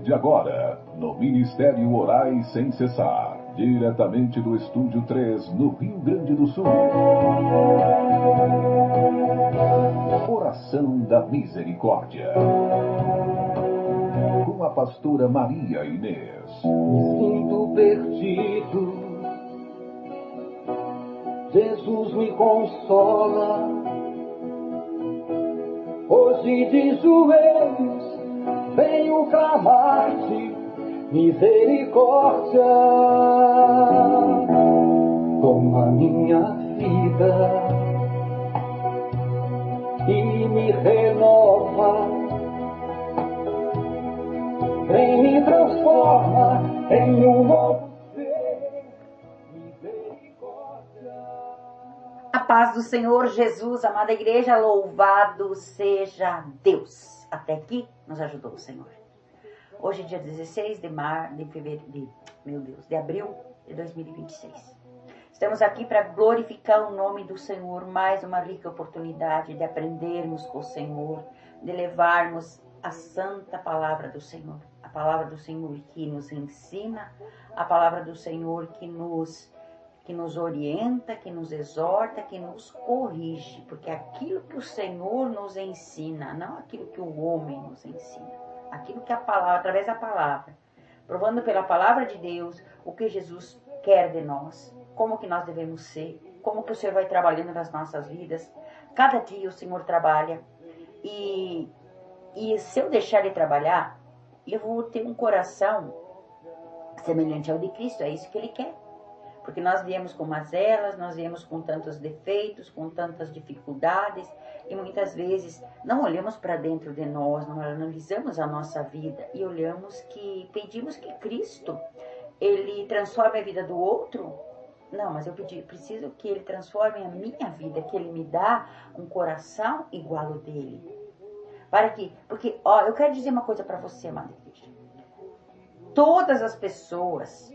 De agora, no Ministério Orais Sem Cessar, diretamente do Estúdio 3, no Rio Grande do Sul. Oração da Misericórdia. Com a pastora Maria Inês. Me sinto perdido, Jesus me consola. Hoje de joelhos venho clamar-te misericórdia. Toma minha vida e me renova. Vem me transforma em um novo ser. Misericórdia. A paz do Senhor Jesus, amada igreja, louvado seja Deus. Até aqui nos ajudou o Senhor. Hoje é dia 16 de abril de 2026. Estamos aqui para glorificar o nome do Senhor, mais uma rica oportunidade de aprendermos com o Senhor, de levarmos a santa palavra do Senhor. A palavra do Senhor que nos ensina, a palavra do Senhor que nos orienta, que nos exorta, que nos corrige, porque aquilo que o Senhor nos ensina, não aquilo que o homem nos ensina, aquilo que a palavra, através da palavra, provando pela palavra de Deus, o que Jesus quer de nós, como que nós devemos ser, como que o Senhor vai trabalhando nas nossas vidas. Cada dia o Senhor trabalha, e se eu deixar Ele trabalhar, eu vou ter um coração semelhante ao de Cristo, é isso que Ele quer. Porque nós viemos com mazelas, nós viemos com tantos defeitos, com tantas dificuldades, e muitas vezes não olhamos para dentro de nós, não analisamos a nossa vida e pedimos que Cristo, Ele transforme a vida do outro. Não, mas eu preciso que Ele transforme a minha vida, que Ele me dá um coração igual ao dele. Porque eu quero dizer uma coisa para você, amada igreja. Todas as pessoas,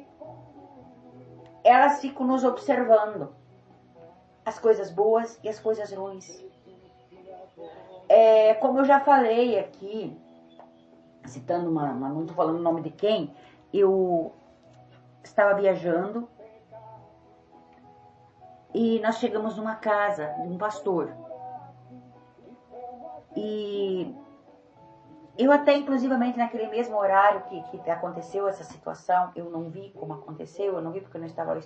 elas ficam nos observando, as coisas boas e as coisas ruins. Como eu já falei aqui, citando não estou falando o nome de quem, eu estava viajando e nós chegamos numa casa de um pastor. E eu até, inclusivamente, naquele mesmo horário que aconteceu essa situação, eu não vi como aconteceu, eu não vi porque eu estava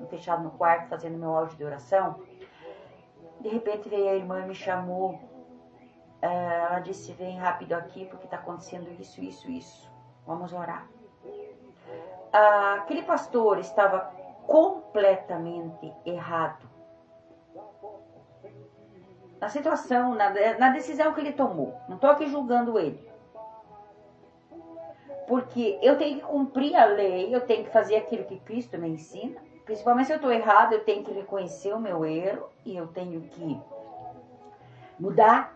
fechado no quarto fazendo meu áudio de oração. De repente veio a irmã e me chamou, ela disse, vem rápido aqui porque está acontecendo isso, vamos orar. Aquele pastor estava completamente errado na situação, na decisão que ele tomou. Não estou aqui julgando ele. Porque eu tenho que cumprir a lei, eu tenho que fazer aquilo que Cristo me ensina. Principalmente se eu estou errado, eu tenho que reconhecer o meu erro e eu tenho que mudar.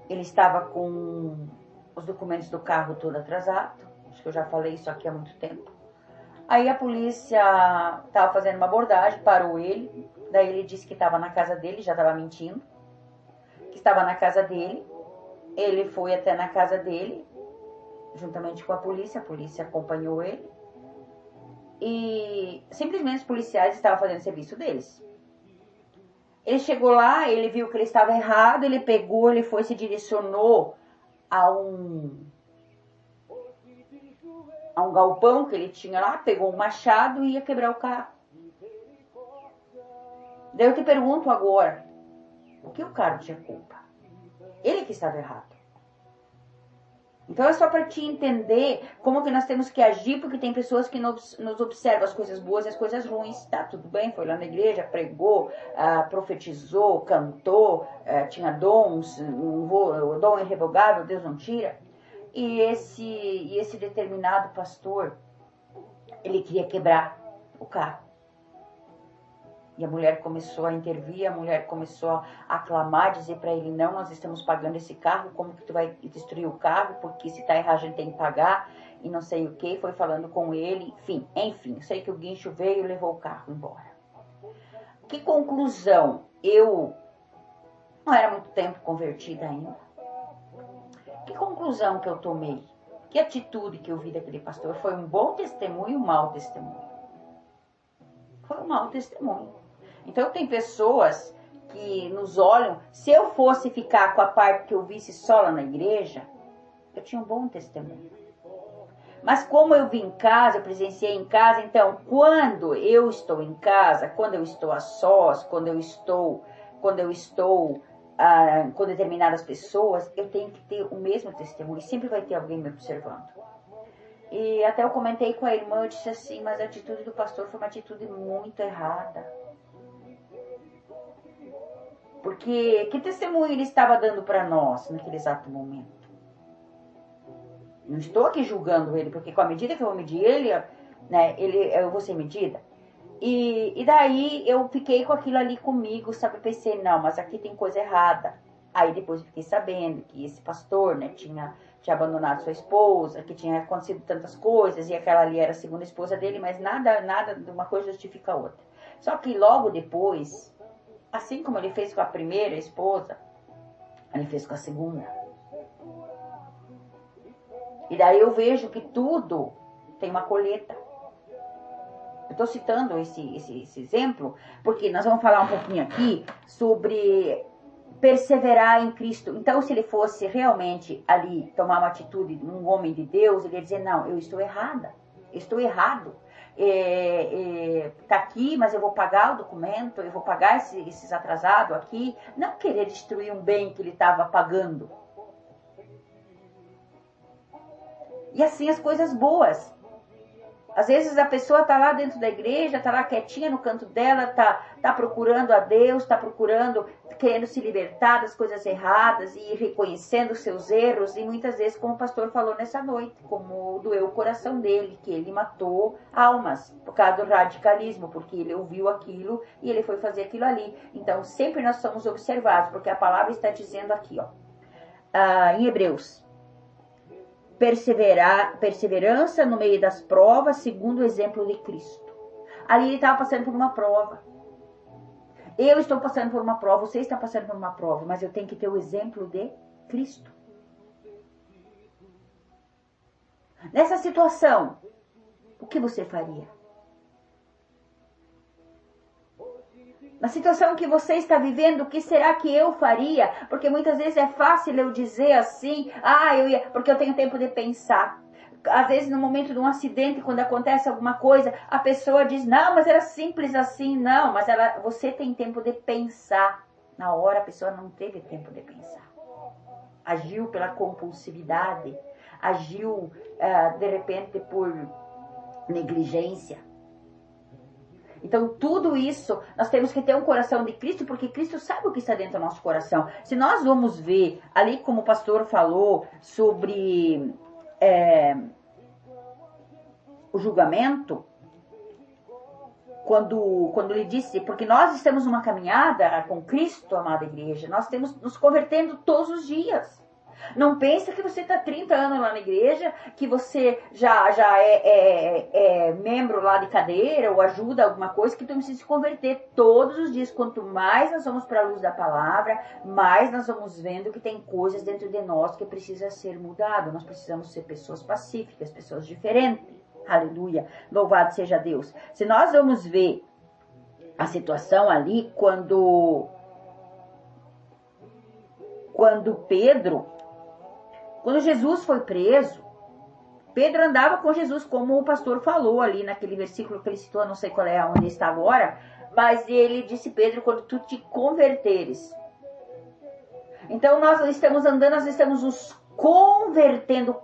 Ele estava com os documentos do carro todo atrasado. Acho que eu já falei isso aqui há muito tempo. Aí a polícia estava fazendo uma abordagem, parou ele. Daí ele disse que estava na casa dele, já estava mentindo. Que estava na casa dele, ele foi até na casa dele, juntamente com a polícia acompanhou ele, e simplesmente os policiais estavam fazendo o serviço deles. Ele chegou lá, ele viu que ele estava errado, ele pegou, ele foi, se direcionou a um galpão que ele tinha lá, pegou um machado e ia quebrar o carro. Daí eu te pergunto agora, o que o cara tinha culpa? Ele que estava errado. Então é só para te entender como que nós temos que agir, porque tem pessoas que nos observam as coisas boas e as coisas ruins. Tá, tudo bem, foi lá na igreja, pregou, profetizou, cantou, tinha dons, o dom é irrevogável, Deus não tira. E esse determinado pastor, ele queria quebrar o carro. E a mulher começou a intervir, a mulher começou a clamar, dizer para ele, não, nós estamos pagando esse carro, como que tu vai destruir o carro, porque se tá errado a gente tem que pagar, e não sei o que, foi falando com ele, enfim, sei que o guincho veio e levou o carro embora. Que conclusão? Eu não era muito tempo convertida ainda. Que conclusão que eu tomei? Que atitude que eu vi daquele pastor? Foi um bom testemunho ou um mau testemunho? Foi um mau testemunho. Então tem pessoas que nos olham, se eu fosse ficar com a parte que eu visse só lá na igreja, eu tinha um bom testemunho. Mas como eu vi em casa, eu presenciei em casa, então quando eu estou em casa, quando eu estou a sós, quando eu estou com determinadas pessoas, eu tenho que ter o mesmo testemunho, sempre vai ter alguém me observando. E até eu comentei com a irmã, eu disse assim, mas a atitude do pastor foi uma atitude muito errada. Porque que testemunho ele estava dando para nós naquele exato momento? Não estou aqui julgando ele, porque com a medida que eu vou medir ele, né, eu vou ser medida. E daí eu fiquei com aquilo ali comigo, sabe? Pensei, não, mas aqui tem coisa errada. Aí depois eu fiquei sabendo que esse pastor, né, tinha abandonado sua esposa, que tinha acontecido tantas coisas, e aquela ali era a segunda esposa dele, mas nada de uma coisa justifica a outra. Só que logo depois, assim como ele fez com a primeira esposa, ele fez com a segunda. E daí eu vejo que tudo tem uma colheita. Eu estou citando esse exemplo, porque nós vamos falar um pouquinho aqui sobre perseverar em Cristo. Então, se ele fosse realmente ali tomar uma atitude de um homem de Deus, ele ia dizer, não, eu estou errada, eu estou errado. Tá aqui, mas eu vou pagar o documento, eu vou pagar esses atrasados aqui. Não querer destruir um bem que ele estava pagando. E assim as coisas boas. Às vezes a pessoa está lá dentro da igreja, está lá quietinha no canto dela, tá procurando a Deus, está procurando, querendo se libertar das coisas erradas e reconhecendo os seus erros. E muitas vezes, como o pastor falou nessa noite, como doeu o coração dele, que ele matou almas por causa do radicalismo, porque ele ouviu aquilo e ele foi fazer aquilo ali. Então sempre nós somos observados, porque a palavra está dizendo aqui, em Hebreus, perseverança no meio das provas, segundo o exemplo de Cristo. Ali ele estava passando por uma prova. Eu estou passando por uma prova, você está passando por uma prova, mas eu tenho que ter o exemplo de Cristo. Nessa situação, o que você faria? Na situação que você está vivendo, o que será que eu faria? Porque muitas vezes é fácil eu dizer assim, porque eu tenho tempo de pensar. Às vezes no momento de um acidente, quando acontece alguma coisa, a pessoa diz, não, mas era simples assim. Não, mas você tem tempo de pensar. Na hora a pessoa não teve tempo de pensar. Agiu pela compulsividade, agiu de repente por negligência. Então, tudo isso, nós temos que ter um coração de Cristo, porque Cristo sabe o que está dentro do nosso coração. Se nós vamos ver, ali como o pastor falou, sobre o julgamento, quando ele disse, porque nós estamos numa caminhada com Cristo, amada igreja, nós temos nos convertendo todos os dias. Não pensa que você está 30 anos lá na igreja, que você já é membro lá de cadeira ou ajuda alguma coisa, que tu precisa se converter todos os dias. Quanto mais nós vamos para a luz da palavra, mais nós vamos vendo que tem coisas dentro de nós que precisa ser mudado. Nós precisamos ser pessoas pacíficas, pessoas diferentes. Aleluia, louvado seja Deus. Se nós vamos ver a situação ali, quando Jesus foi preso, Pedro andava com Jesus, como o pastor falou ali naquele versículo que ele citou, não sei qual é, onde está agora, mas ele disse, Pedro, quando tu te converteres. Então nós estamos andando, nós estamos nos convertendo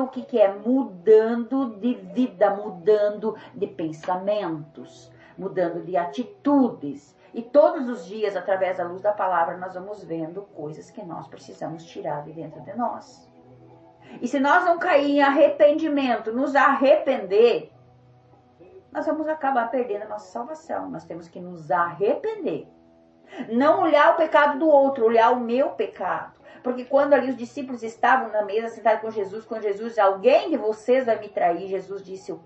o que é? Mudando de vida, mudando de pensamentos, mudando de atitudes. E todos os dias, através da luz da palavra, nós vamos vendo coisas que nós precisamos tirar de dentro de nós. E se nós não cair em arrependimento, nos arrepender, nós vamos acabar perdendo a nossa salvação. Nós temos que nos arrepender. Não olhar o pecado do outro, olhar o meu pecado. Porque quando ali os discípulos estavam na mesa, sentados com Jesus, quando Jesus disse, alguém de vocês vai me trair, Jesus disse,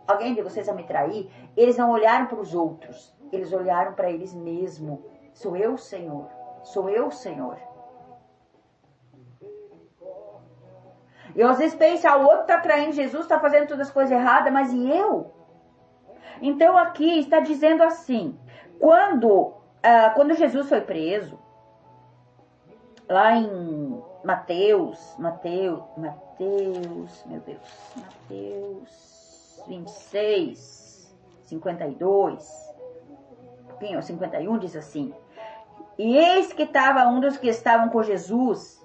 alguém de vocês vai me trair, eles não olharam para os outros, eles olharam para eles mesmos. Sou eu, Senhor. Sou eu, Senhor. E às vezes pensa, o outro está traindo Jesus, está fazendo todas as coisas erradas, mas e eu? Então aqui está dizendo assim, quando Jesus foi preso, lá em Mateus 26, 52, um pouquinho, 51 diz assim, e eis que estava um dos que estavam com Jesus,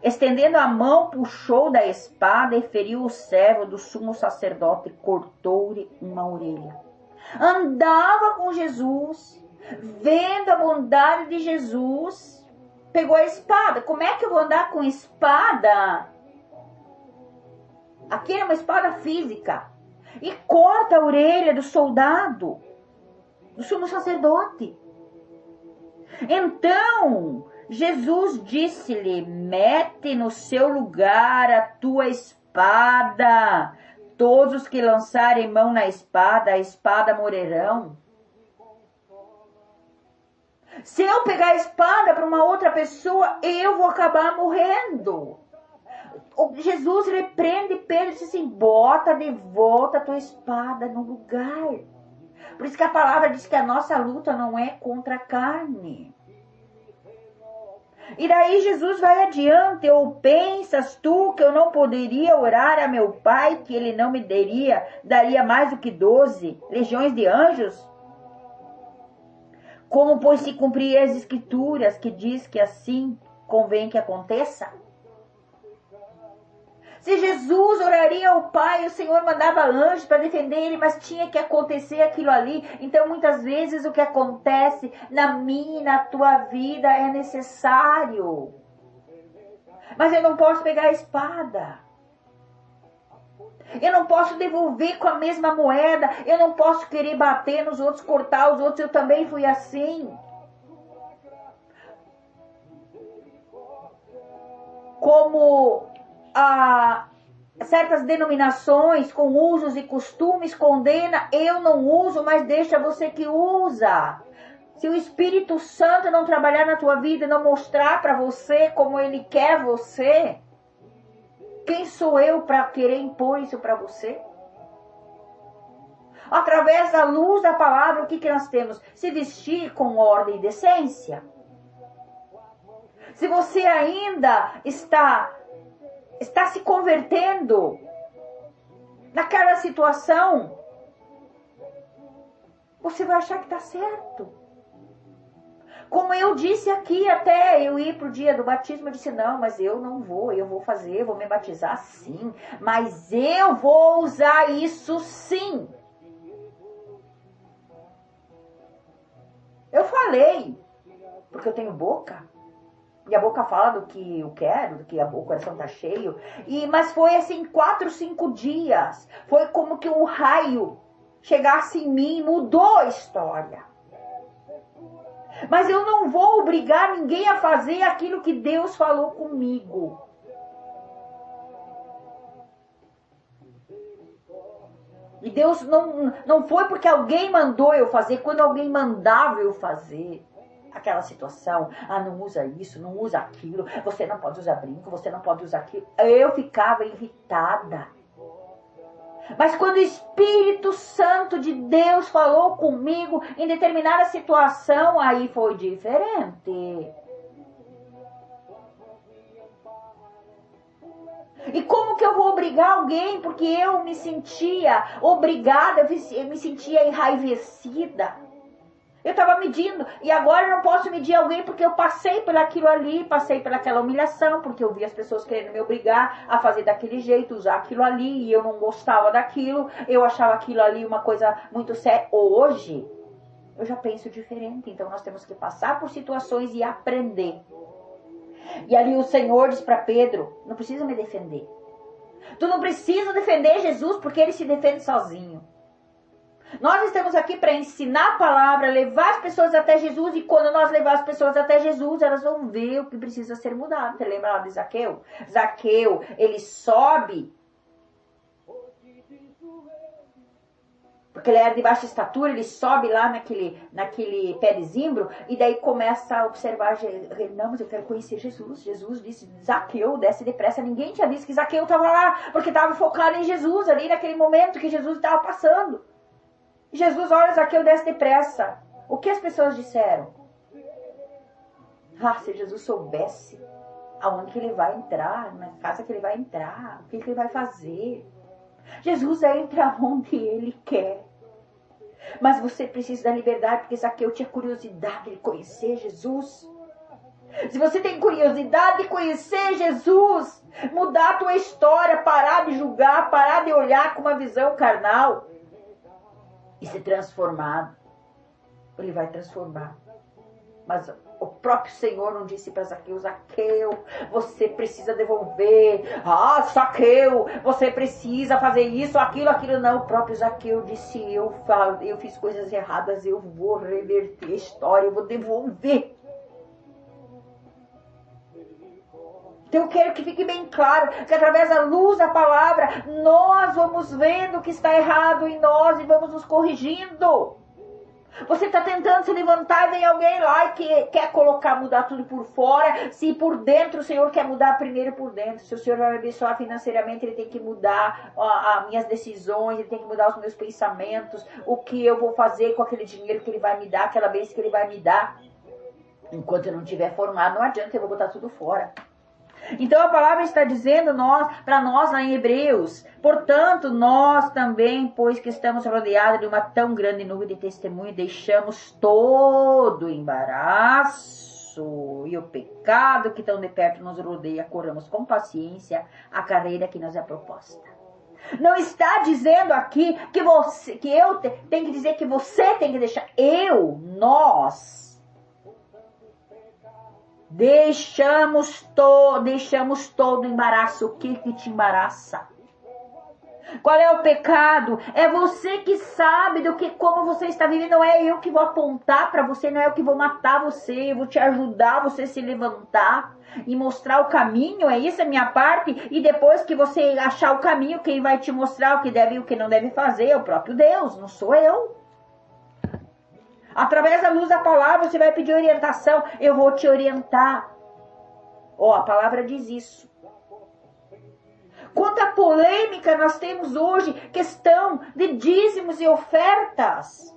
estendendo a mão, puxou da espada e feriu o servo do sumo sacerdote e cortou-lhe uma orelha. Andava com Jesus, vendo a bondade de Jesus, pegou a espada. Como é que eu vou andar com espada? Aqui é uma espada física. E corta a orelha do soldado, do sumo sacerdote. Então, Jesus disse-lhe, mete no seu lugar a tua espada. Todos os que lançarem mão na espada, a espada morrerão. Se eu pegar a espada para uma outra pessoa, eu vou acabar morrendo. Jesus repreende Pedro e diz assim, bota de volta a tua espada no lugar. Por isso que a palavra diz que a nossa luta não é contra a carne. E daí Jesus vai adiante, ou pensas tu que eu não poderia orar a meu Pai, que ele não me daria mais do que 12 legiões de anjos? Como, pois, se cumprir as escrituras, que diz que assim convém que aconteça? Se Jesus oraria ao Pai, o Senhor mandava anjos para defender ele, mas tinha que acontecer aquilo ali. Então, muitas vezes, o que acontece na minha e na tua vida é necessário. Mas eu não posso pegar a espada. Eu não posso devolver com a mesma moeda. Eu não posso querer bater nos outros, cortar os outros. Eu também fui assim. Como certas denominações com usos e costumes condena, eu não uso, mas deixa você que usa. Se o Espírito Santo não trabalhar na tua vida e não mostrar para você como ele quer você, quem sou eu para querer impor isso para você? Através da luz da palavra, o que nós temos? Se vestir com ordem e decência. Se você ainda está se convertendo naquela situação, você vai achar que está certo. Como eu disse aqui, até eu ir para o dia do batismo, eu disse, não, mas eu não vou, eu vou me batizar sim, mas eu vou usar isso sim. Eu falei, porque eu tenho boca. E a boca fala do que eu quero, do que o coração está cheio. Mas foi assim, 4, 5 dias. Foi como que um raio chegasse em mim e mudou a história. Mas eu não vou obrigar ninguém a fazer aquilo que Deus falou comigo. E Deus não foi porque alguém mandou eu fazer, quando alguém mandava eu fazer. Aquela situação, não usa isso, não usa aquilo, você não pode usar brinco, você não pode usar aquilo. Eu ficava irritada. Mas quando o Espírito Santo de Deus falou comigo em determinada situação, aí foi diferente. E como que eu vou obrigar alguém? Porque eu me sentia obrigada, eu me sentia enraivecida. Eu estava medindo, e agora eu não posso medir alguém porque eu passei por aquilo ali, passei por aquela humilhação, porque eu vi as pessoas querendo me obrigar a fazer daquele jeito, usar aquilo ali, e eu não gostava daquilo, eu achava aquilo ali uma coisa muito séria. Hoje, eu já penso diferente, então nós temos que passar por situações e aprender. E ali o Senhor diz para Pedro, não precisa me defender. Tu não precisa defender Jesus, porque ele se defende sozinho. Nós estamos aqui para ensinar a palavra, levar as pessoas até Jesus. E quando nós levar as pessoas até Jesus, elas vão ver o que precisa ser mudado. Você lembra lá de Zaqueu? Zaqueu, ele sobe, porque ele era de baixa estatura, ele sobe lá naquele pé de zimbro, e daí começa a observar, não, mas eu quero conhecer Jesus. Jesus disse, Zaqueu, desce depressa. Ninguém tinha visto que Zaqueu estava lá, porque estava focado em Jesus, ali naquele momento que Jesus estava passando. Jesus, olha, Zaqueu, desce depressa. O que as pessoas disseram? Se Jesus soubesse aonde que ele vai entrar, na casa que ele vai entrar, o que ele vai fazer. Jesus entra onde ele quer. Mas você precisa da liberdade, porque Zaqueu tinha curiosidade de conhecer Jesus. Se você tem curiosidade de conhecer Jesus, mudar a tua história, parar de julgar, parar de olhar com uma visão carnal e ser transformado, ele vai transformar. Mas o próprio Senhor não disse para Zaqueu, Zaqueu, você precisa devolver. Zaqueu, você precisa fazer isso, aquilo. Não, o próprio Zaqueu disse, eu fiz coisas erradas, eu vou reverter a história, eu vou devolver. Então eu quero que fique bem claro que através da luz da palavra, nós vamos vendo o que está errado em nós e vamos nos corrigindo. Você está tentando se levantar e vem alguém lá e que quer mudar tudo por fora. Se por dentro o Senhor quer mudar primeiro por dentro. Se o Senhor vai me abençoar financeiramente, Ele tem que mudar as minhas decisões, Ele tem que mudar os meus pensamentos. O que eu vou fazer com aquele dinheiro que Ele vai me dar, aquela bênção que Ele vai me dar. Enquanto eu não estiver formado, não adianta, eu vou botar tudo fora. Então a palavra está dizendo para nós lá em Hebreus, portanto nós também, pois que estamos rodeados de uma tão grande nuvem de testemunho, deixamos todo o embaraço e o pecado que tão de perto nos rodeia, corramos com paciência a carreira que nos é proposta. Não está dizendo aqui que eu tenho que dizer que você tem que deixar, nós. Deixamos todo o embaraço. O que te embaraça? Qual é o pecado? É você que sabe como você está vivendo. Não é eu que vou apontar para você, não é eu que vou matar você. Eu vou te ajudar a você se levantar e mostrar o caminho. É isso a minha parte. E depois que você achar o caminho, quem vai te mostrar o que deve e o que não deve fazer é o próprio Deus, não sou eu. Através da luz da palavra, você vai pedir orientação. Eu vou te orientar. A palavra diz isso. Quanta polêmica nós temos hoje, questão de dízimos e ofertas.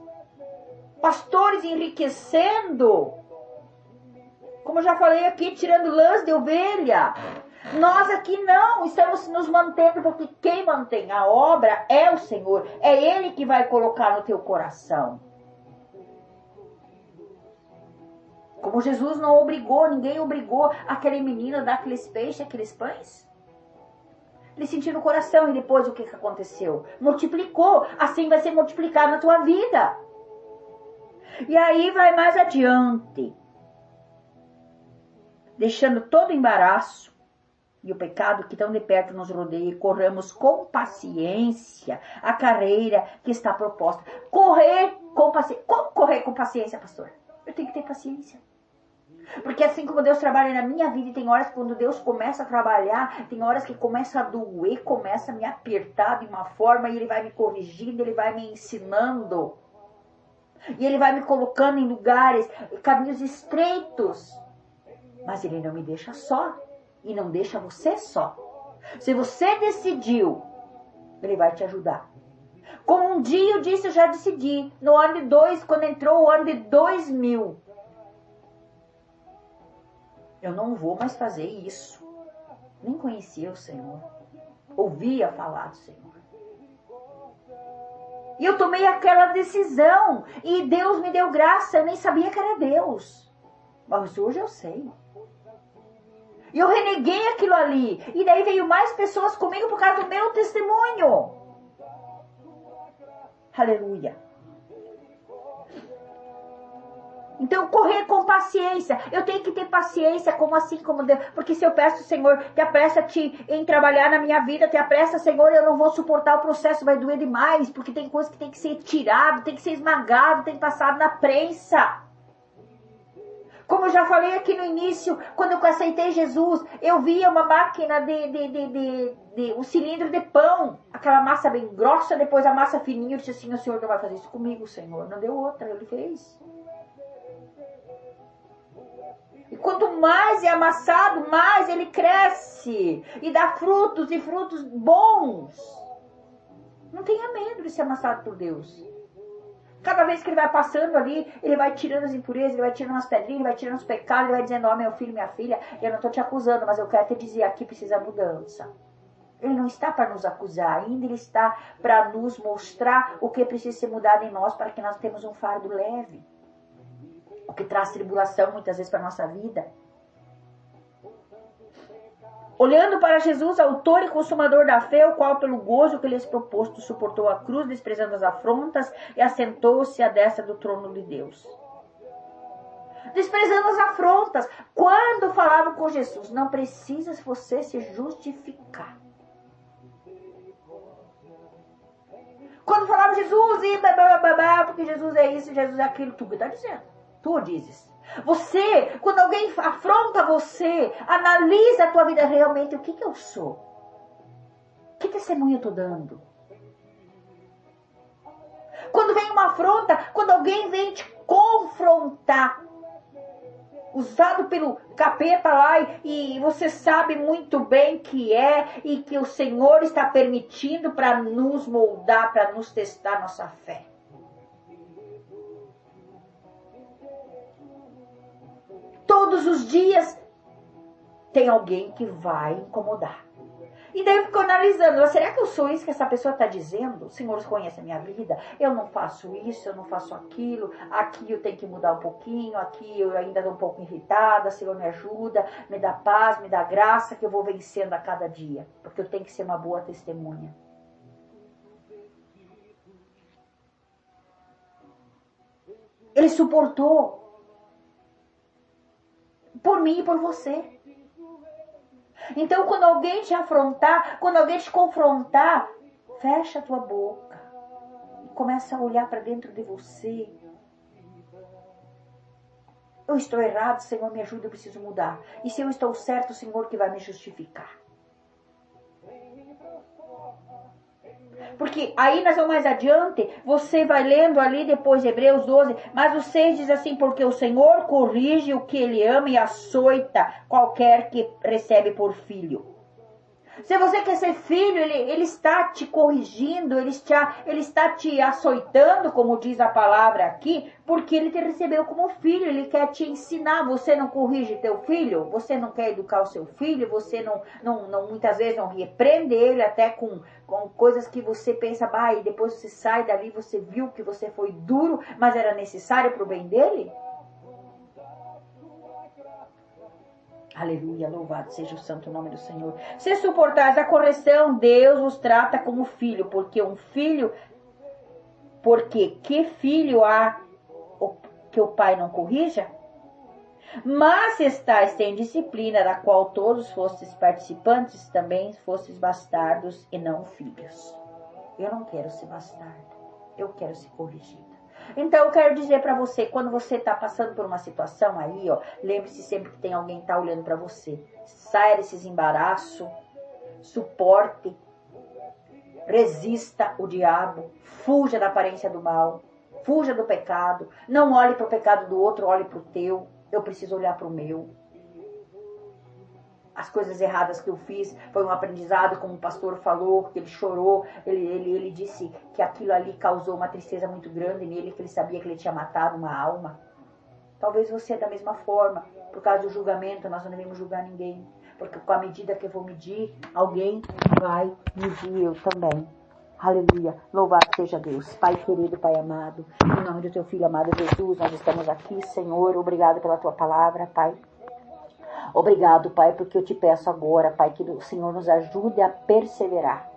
Pastores enriquecendo. Como eu já falei aqui, tirando lãs de ovelha. Nós aqui não, estamos nos mantendo, porque quem mantém a obra é o Senhor. É Ele que vai colocar no teu coração. Como Jesus não obrigou, ninguém obrigou aquele menino a dar aqueles peixes, aqueles pães. Ele sentiu no coração e depois o que aconteceu? Multiplicou, assim vai ser multiplicado na tua vida. E aí vai mais adiante. Deixando todo o embaraço e o pecado que tão de perto nos rodeia, corramos com paciência a carreira que está proposta. Correr com paciência. Como correr com paciência, pastor? Eu tenho que ter paciência. Porque assim como Deus trabalha na minha vida, e tem horas que quando Deus começa a trabalhar, tem horas que começa a doer, começa a me apertar de uma forma, e Ele vai me corrigindo, Ele vai me ensinando. E Ele vai me colocando em lugares, caminhos estreitos. Mas Ele não me deixa só. E não deixa você só. Se você decidiu, Ele vai te ajudar. Como um dia eu disse, eu já decidi. No ano de 2, quando entrou o ano de 2000. Eu não vou mais fazer isso. Nem conhecia o Senhor. Ouvia falar do Senhor. E eu tomei aquela decisão. E Deus me deu graça. Eu nem sabia que era Deus. Mas hoje eu sei. E eu reneguei aquilo ali. E daí veio mais pessoas comigo por causa do meu testemunho. Aleluia. Então, correr com paciência. Eu tenho que ter paciência, como assim como Deus. Porque se eu peço, Senhor, te apressa-te em trabalhar na minha vida, te apressa, Senhor, eu não vou suportar o processo, vai doer demais. Porque tem coisa que tem que ser tirado, tem que ser esmagado, tem que passar na prensa. Como eu já falei aqui no início, quando eu aceitei Jesus, eu via uma máquina um cilindro de pão, aquela massa bem grossa, depois a massa fininha. Eu disse assim, o Senhor não vai fazer isso comigo, Senhor. Não deu outra, Ele fez. E quanto mais é amassado, mais ele cresce e dá frutos e frutos bons. Não tenha medo de ser amassado por Deus. Cada vez que ele vai passando ali, ele vai tirando as impurezas, ele vai tirando as pedrinhas, ele vai tirando os pecados, ele vai dizendo, ó, meu filho, minha filha, eu não estou te acusando, mas eu quero te dizer, aqui precisa mudança. Ele não está para nos acusar, ainda ele está para nos mostrar o que precisa ser mudado em nós, para que nós tenhamos um fardo leve. O que traz tribulação muitas vezes para a nossa vida. Olhando para Jesus, autor e consumador da fé, o qual pelo gozo que lhes proposto suportou a cruz, desprezando as afrontas, e assentou-se à destra do trono de Deus. Desprezando as afrontas. Quando falavam com Jesus, não precisa você se justificar. Quando falava Jesus, porque Jesus é isso, Jesus é aquilo, tu está dizendo. Tu dizes. Você, quando alguém afronta você, analisa a tua vida realmente. O que eu sou? Que testemunho eu estou dando? Quando vem uma afronta, quando alguém vem te confrontar, usado pelo capeta lá, e você sabe muito bem que é, e que o Senhor está permitindo para nos moldar, para nos testar nossa fé. Todos os dias tem alguém que vai incomodar. E daí eu fico analisando, será que eu sou isso que essa pessoa está dizendo? O Senhor conhece a minha vida, eu não faço isso, eu não faço aquilo, aqui eu tenho que mudar um pouquinho, aqui eu ainda estou um pouco irritada, Senhor me ajuda, me dá paz, me dá graça, que eu vou vencendo a cada dia, porque eu tenho que ser uma boa testemunha. Ele suportou. Por mim e por você. Então, quando alguém te afrontar, quando alguém te confrontar, fecha a tua boca e começa a olhar para dentro de você. Eu estou errado, Senhor, me ajuda, eu preciso mudar. E se eu estou certo, o Senhor que vai me justificar. Porque aí nós vamos mais adiante, você vai lendo ali depois Hebreus 12, mas o 6 diz assim, porque o Senhor corrige o que Ele ama e açoita qualquer que recebe por filho. Se você quer ser filho, ele está te corrigindo, ele está te açoitando, como diz a palavra aqui, porque ele te recebeu como filho, ele quer te ensinar. Você não corrige teu filho, você não quer educar o seu filho, você não muitas vezes não repreende ele, até com coisas que você pensa, e depois você sai dali, você viu que você foi duro, mas era necessário para o bem dele? Aleluia, louvado seja o santo nome do Senhor. Se suportais a correção, Deus os trata como filho, porque que filho há que o pai não corrija? Mas se estáis sem disciplina, da qual todos fostes participantes, também fostes bastardos e não filhos. Eu não quero ser bastardo, eu quero ser corrigido. Então eu quero dizer para você, quando você está passando por uma situação aí, lembre-se sempre que tem alguém que está olhando para você. Saia desses embaraços, suporte, resista o diabo, fuja da aparência do mal, fuja do pecado, não olhe para o pecado do outro, olhe para o teu. Eu preciso olhar para o meu. As coisas erradas que eu fiz foi um aprendizado, como o pastor falou, que ele chorou, ele disse que aquilo ali causou uma tristeza muito grande nele, que ele sabia que ele tinha matado uma alma. Talvez você da mesma forma, por causa do julgamento, nós não devemos julgar ninguém, porque com a medida que eu vou medir, alguém vai medir eu também. Aleluia, louvado seja Deus. Pai querido, Pai amado, em nome do teu Filho amado Jesus, nós estamos aqui, Senhor, obrigado pela tua palavra, Pai. Obrigado, Pai, porque eu te peço agora, Pai, que o Senhor nos ajude a perseverar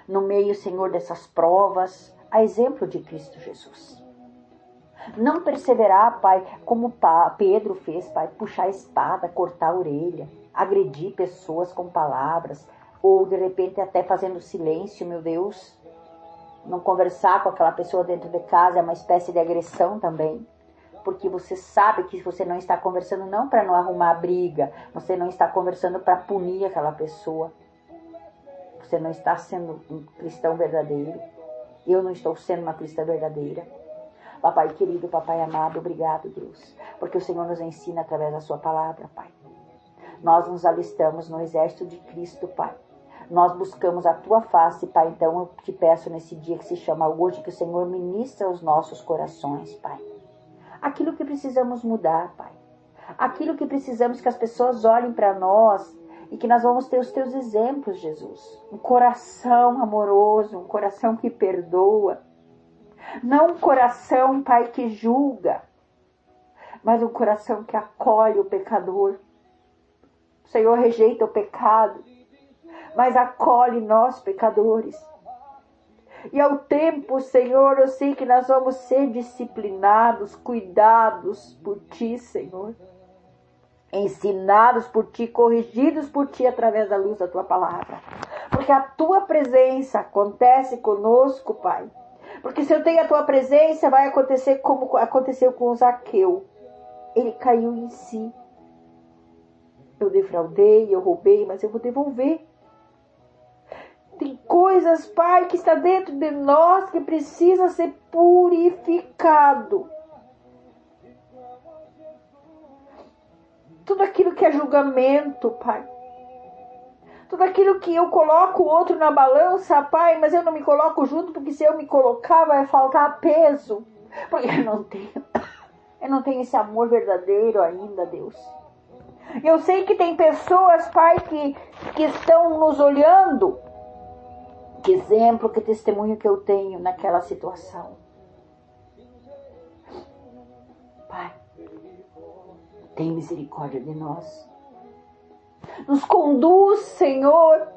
no meio, Senhor, dessas provas, a exemplo de Cristo Jesus. Não perseverar, Pai, como Pedro fez, Pai, puxar a espada, cortar a orelha, agredir pessoas com palavras, ou de repente até fazendo silêncio, meu Deus. Não conversar com aquela pessoa dentro de casa é uma espécie de agressão também. Porque você sabe que você não está conversando não para não arrumar briga, você não está conversando para punir aquela pessoa. Você não está sendo um cristão verdadeiro. Eu não estou sendo uma cristã verdadeira. Papai querido, papai amado, obrigado, Deus. Porque o Senhor nos ensina através da sua palavra, Pai. Nós nos alistamos no exército de Cristo, Pai. Nós buscamos a tua face, Pai. Então eu te peço nesse dia que se chama hoje, que o Senhor ministre aos nossos corações, Pai. Aquilo que precisamos mudar, Pai. Aquilo que precisamos que as pessoas olhem para nós e que nós vamos ter os teus exemplos, Jesus. Um coração amoroso, um coração que perdoa. Não um coração, Pai, que julga, mas um coração que acolhe o pecador. O Senhor rejeita o pecado, mas acolhe nós, pecadores. E ao tempo, Senhor, eu sei que nós vamos ser disciplinados, cuidados por Ti, Senhor. Ensinados por Ti, corrigidos por Ti através da luz da Tua palavra. Porque a Tua presença acontece conosco, Pai. Porque se eu tenho a Tua presença, vai acontecer como aconteceu com o Zaqueu. Ele caiu em si. Eu defraudei, eu roubei, mas eu vou devolver. Tem coisas, Pai, que está dentro de nós que precisa ser purificado. Tudo aquilo que é julgamento, Pai. Tudo aquilo que eu coloco o outro na balança, Pai, mas eu não me coloco junto, porque se eu me colocar vai faltar peso. Porque eu não tenho esse amor verdadeiro ainda, Deus. Eu sei que tem pessoas, Pai, que estão nos olhando. Que exemplo, que testemunho que eu tenho naquela situação. Pai, tem misericórdia de nós. Nos conduz, Senhor.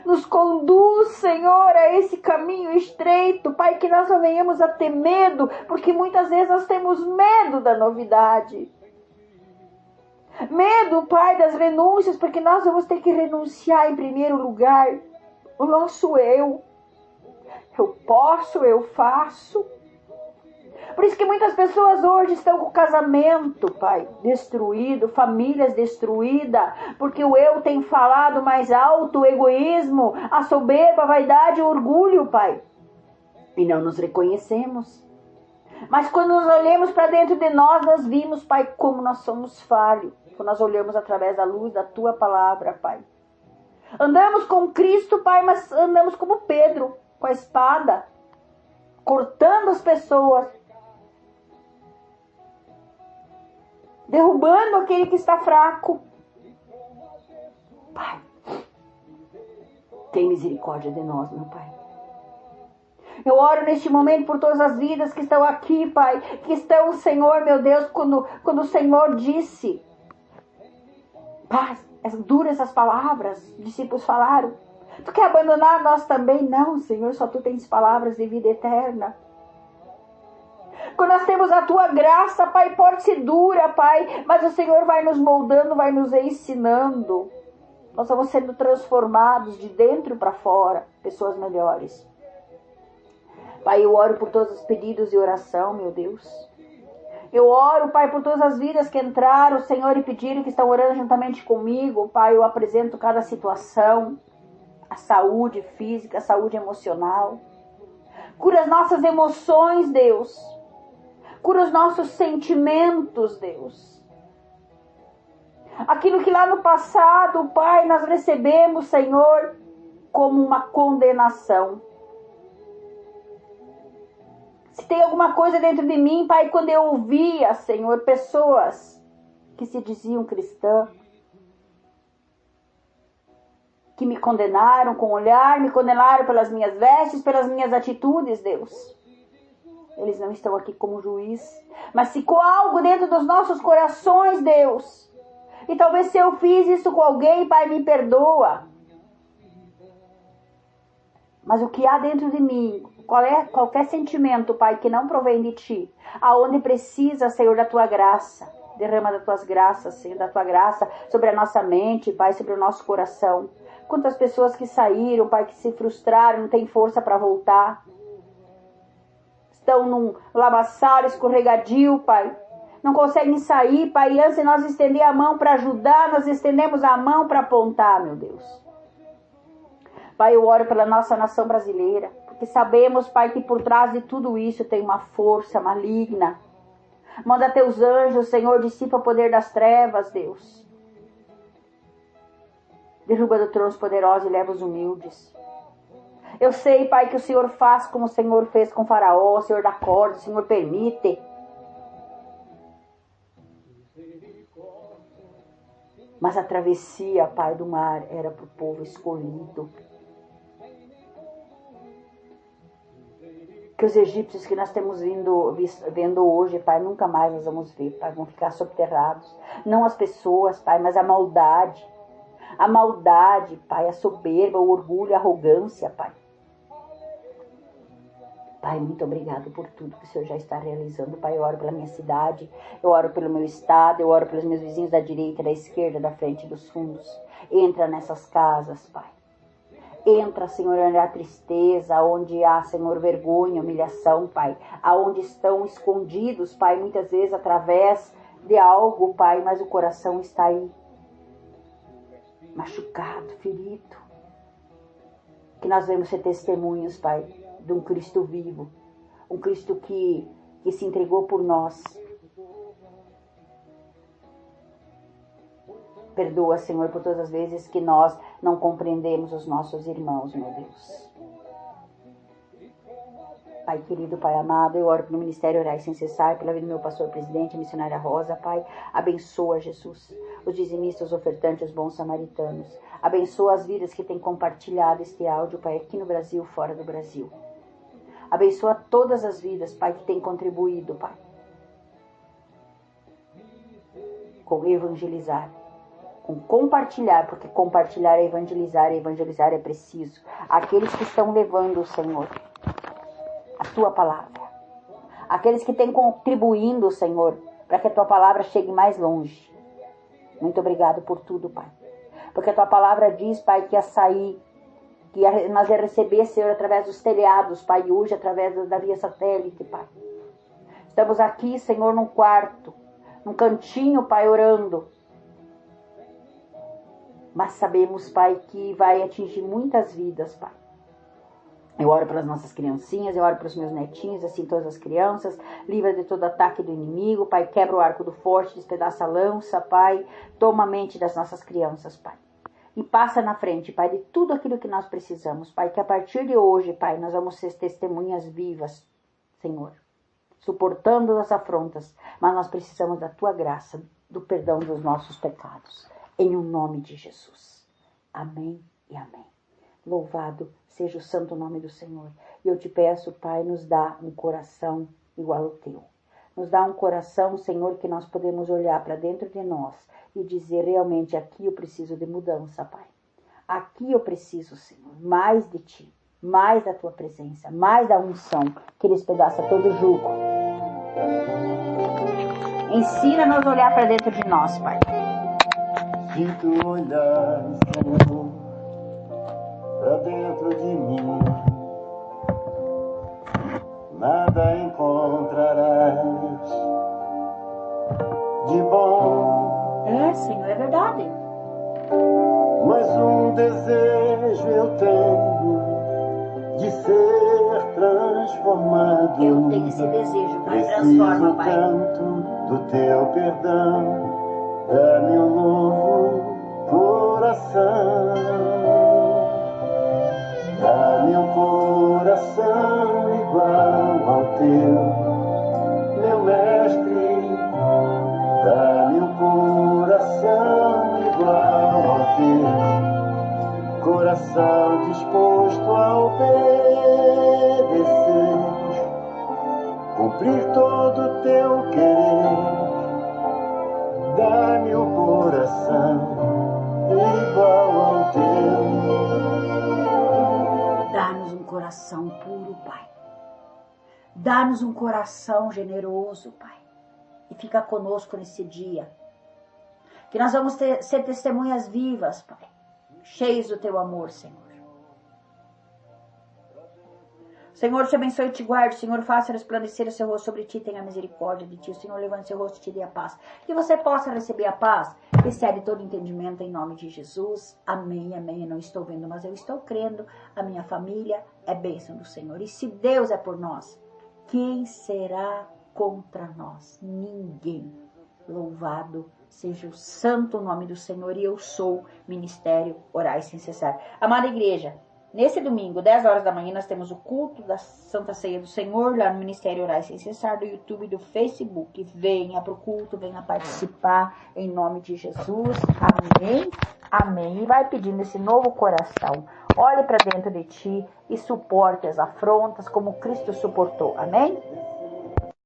Nos conduz, Senhor, a esse caminho estreito. Pai, que nós não venhamos a ter medo, porque muitas vezes nós temos medo da novidade. Medo, Pai, das renúncias, porque nós vamos ter que renunciar em primeiro lugar o nosso eu. Eu posso, eu faço. Por isso que muitas pessoas hoje estão com o casamento, Pai, destruído, famílias destruídas, porque o eu tem falado mais alto, o egoísmo, a soberba, a vaidade, o orgulho, Pai. E não nos reconhecemos. Mas quando nós olhamos para dentro de nós, nós vimos, Pai, como nós somos falhos. Quando nós olhamos através da luz da Tua palavra, Pai. Andamos com Cristo, Pai, mas andamos como Pedro, com a espada, cortando as pessoas, derrubando aquele que está fraco. Pai, tem misericórdia de nós, meu Pai. Eu oro neste momento por todas as vidas que estão aqui, Pai, que estão, Senhor, meu Deus, quando o Senhor disse, paz, duras essas palavras, os discípulos falaram. Tu quer abandonar nós também? Não, Senhor, só Tu tens palavras de vida eterna. Quando nós temos a Tua graça, Pai, pode ser dura, Pai, mas o Senhor vai nos moldando, vai nos ensinando. Nós vamos sendo transformados de dentro para fora, pessoas melhores. Pai, eu oro por todos os pedidos de oração, meu Deus. Eu oro, Pai, por todas as vidas que entraram, Senhor, e pediram, que estão orando juntamente comigo. Pai, eu apresento cada situação, a saúde física, a saúde emocional. Cura as nossas emoções, Deus. Cura os nossos sentimentos, Deus. Aquilo que lá no passado, Pai, nós recebemos, Senhor, como uma condenação. Se tem alguma coisa dentro de mim, Pai, quando eu ouvia, Senhor, pessoas que se diziam cristãs, que me condenaram com o olhar, me condenaram pelas minhas vestes, pelas minhas atitudes, Deus. Eles não estão aqui como juiz, mas ficou algo dentro dos nossos corações, Deus. E talvez se eu fiz isso com alguém, Pai, me perdoa. Mas o que há dentro de mim, qualquer sentimento, Pai, que não provém de Ti, aonde precisa, Senhor, da Tua graça. Derrama das Tuas graças, Senhor, da Tua graça sobre a nossa mente, Pai, sobre o nosso coração. Quantas pessoas que saíram, Pai, que se frustraram, não têm força para voltar. Estão num lamaçal escorregadio, Pai. Não conseguem sair, Pai. E antes de nós estender a mão para ajudar, nós estendemos a mão para apontar, meu Deus. Pai, eu oro pela nossa nação brasileira, porque sabemos, Pai, que por trás de tudo isso tem uma força maligna. Manda Teus anjos, Senhor, dissipa o poder das trevas, Deus. Derruba do trono os poderosos e leva os humildes. Eu sei, Pai, que o Senhor faz como o Senhor fez com Faraó, o Senhor dá corda, o Senhor permite. Mas a travessia, Pai, do mar era para o povo escolhido. Que os egípcios que nós estamos vendo hoje, Pai, nunca mais nós vamos ver, Pai, vão ficar subterrados. Não as pessoas, Pai, mas a maldade. A maldade, Pai, a soberba, o orgulho, a arrogância, Pai. Pai, muito obrigado por tudo que o Senhor já está realizando. Pai, eu oro pela minha cidade, eu oro pelo meu estado, eu oro pelos meus vizinhos da direita, da esquerda, da frente e dos fundos. Entra nessas casas, Pai. Entra, Senhor, onde há tristeza, onde há, Senhor, vergonha, humilhação, Pai. Aonde estão escondidos, Pai, muitas vezes através de algo, Pai, mas o coração está aí. Machucado, ferido. Que nós vamos ser testemunhos, Pai, de um Cristo vivo, um Cristo que se entregou por nós. Perdoa, Senhor, por todas as vezes que nós não compreendemos os nossos irmãos, meu Deus. Pai querido, Pai amado, eu oro pelo Ministério Orar Sem Cessar, pela vida do meu pastor presidente, a missionária Rosa, Pai. Abençoa, Jesus, os dizimistas, os ofertantes, os bons samaritanos. Abençoa as vidas que têm compartilhado este áudio, Pai, aqui no Brasil, fora do Brasil. Abençoa todas as vidas, Pai, que têm contribuído, Pai, com evangelizar, com compartilhar, porque compartilhar é evangelizar é preciso. Aqueles que estão levando, Senhor, a Tua palavra. Aqueles que têm contribuindo, Senhor, para que a Tua palavra chegue mais longe. Muito obrigado por tudo, Pai. Porque a Tua palavra diz, Pai, que ia sair, que nós ia receber, Senhor, através dos telhados, Pai, e hoje através da via satélite, Pai. Estamos aqui, Senhor, num quarto, num cantinho, Pai, orando. Mas sabemos, Pai, que vai atingir muitas vidas, Pai. Eu oro pelas nossas criancinhas, eu oro pelos meus netinhos, assim todas as crianças. Livra de todo ataque do inimigo, Pai. Quebra o arco do forte, despedaça a lança, Pai. Toma a mente das nossas crianças, Pai. E passa na frente, Pai, de tudo aquilo que nós precisamos, Pai. Que a partir de hoje, Pai, nós vamos ser testemunhas vivas, Senhor. Suportando as afrontas, mas nós precisamos da Tua graça, do perdão dos nossos pecados. Em o nome de Jesus. Amém e amém. Louvado seja o santo nome do Senhor. E eu te peço, Pai, nos dá um coração igual ao Teu. Nos dá um coração, Senhor, que nós podemos olhar para dentro de nós e dizer, realmente, aqui eu preciso de mudança, Pai. Aqui eu preciso, Senhor, mais de Ti, mais da Tua presença, mais da unção que despedaça todo o jugo. Ensina-nos a olhar para dentro de nós, Pai. Se Tu olhares, Senhor, pra dentro de mim, nada encontrarás de bom. É, Senhor, é verdade. Mas um desejo eu tenho de ser transformado. Eu tenho esse desejo, Pai, transforma, Pai. Tanto do Teu perdão, dá-me um novo coração. Dá-me um coração igual ao Teu, meu mestre. Dá-me um coração igual ao Teu, coração disposto a obedecer, cumprir todo o Teu querer. Dá-me um coração igual ao Teu. Dá-nos um coração puro, Pai. Dá-nos um coração generoso, Pai. E fica conosco nesse dia. Que nós vamos ser testemunhas vivas, Pai. Cheios do Teu amor, Senhor. Senhor, te abençoe e te guarde. Senhor, faça resplandecer o seu rosto sobre ti, tenha misericórdia de ti. O Senhor levante seu rosto e te dê a paz. Que você possa receber a paz. Recebe todo entendimento em nome de Jesus. Amém, amém. Eu não estou vendo, mas eu estou crendo. A minha família é bênção do Senhor. E se Deus é por nós, quem será contra nós? Ninguém. Louvado seja o santo nome do Senhor. E eu sou Ministério Orai Sem Cessar. Amada igreja, nesse domingo, 10 horas da manhã, nós temos o culto da Santa Ceia do Senhor, lá no Ministério Orai Sem Cessar, do YouTube e do Facebook. Venha pro culto, venha participar, em nome de Jesus. Amém, amém. E vai pedindo esse novo coração. Olhe para dentro de ti e suporte as afrontas como Cristo suportou. Amém?